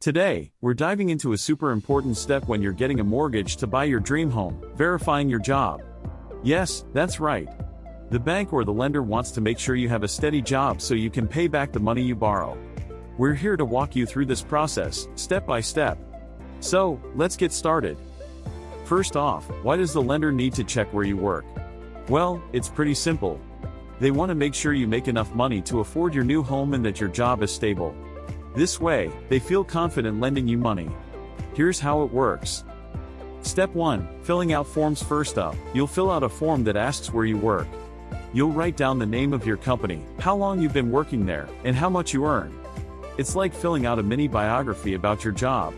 Today, we're diving into a super important step when you're getting a mortgage to buy your dream home: verifying your job. Yes, that's right. The bank or the lender wants to make sure you have a steady job so you can pay back the money you borrow. We're here to walk you through this process, step by step. So, let's get started. First off, why does the lender need to check where you work? Well, it's pretty simple. They want to make sure you make enough money to afford your new home and that your job is stable. This way, they feel confident lending you money. Here's how it works. Step 1. Filling out forms. First up, you'll fill out a form that asks where you work. You'll write down the name of your company, how long you've been working there, and how much you earn. It's like filling out a mini biography about your job.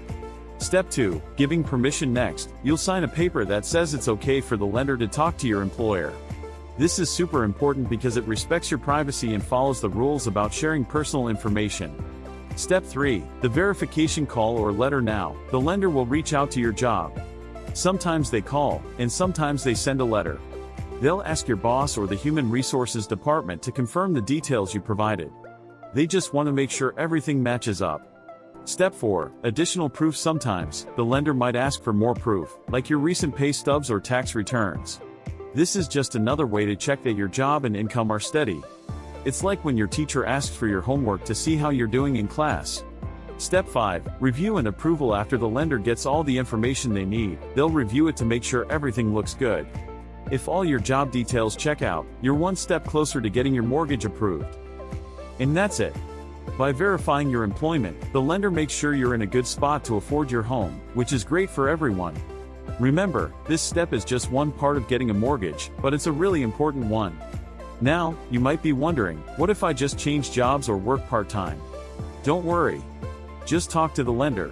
Step 2. Giving permission. Next, you'll sign a paper that says it's okay for the lender to talk to your employer. This is super important because it respects your privacy and follows the rules about sharing personal information. Step 3. The verification call or letter. Now, the lender will reach out to your job. Sometimes they call, and sometimes they send a letter. They'll ask your boss or the Human Resources Department to confirm the details you provided. They just want to make sure everything matches up. Step 4. Additional proof. Sometimes, the lender might ask for more proof, like your recent pay stubs or tax returns. This is just another way to check that your job and income are steady. It's like when your teacher asks for your homework to see how you're doing in class. Step 5. Review and approval. After the lender gets all the information they need, they'll review it to make sure everything looks good. If all your job details check out, you're one step closer to getting your mortgage approved. And that's it. By verifying your employment, the lender makes sure you're in a good spot to afford your home, which is great for everyone. Remember, this step is just one part of getting a mortgage, but it's a really important one. Now, you might be wondering, what if I just change jobs or work part-time? Don't worry. Just talk to the lender.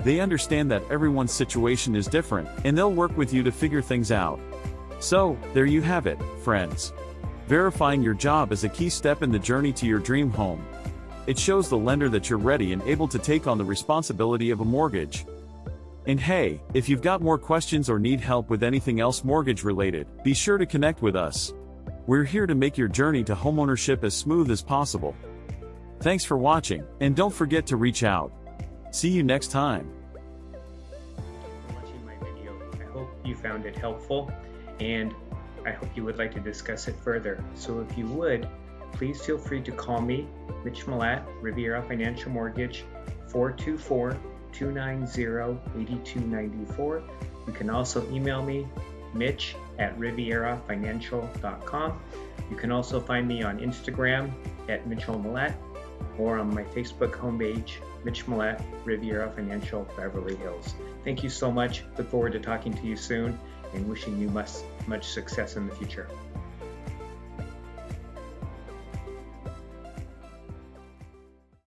They understand that everyone's situation is different, and they'll work with you to figure things out. So, there you have it, friends. Verifying your job is a key step in the journey to your dream home. It shows the lender that you're ready and able to take on the responsibility of a mortgage. And hey, if you've got more questions or need help with anything else mortgage related, be sure to connect with us. We're here to make your journey to homeownership as smooth as possible. Thanks for watching, and don't forget to reach out. See you next time. For watching my video. I hope you found it helpful, and I hope you would like to discuss it further. So if you would, please feel free to call me, Mitch Milat, Riviera Financial Mortgage, 424-290-8294. You can also email me, mitch@rivierafinancial.com. You can also find me on Instagram at Mitchell Milat, or on my Facebook homepage, Mitch Milat, Riviera Financial, Beverly Hills. Thank you so much. Look forward to talking to you soon and wishing you much success in the future.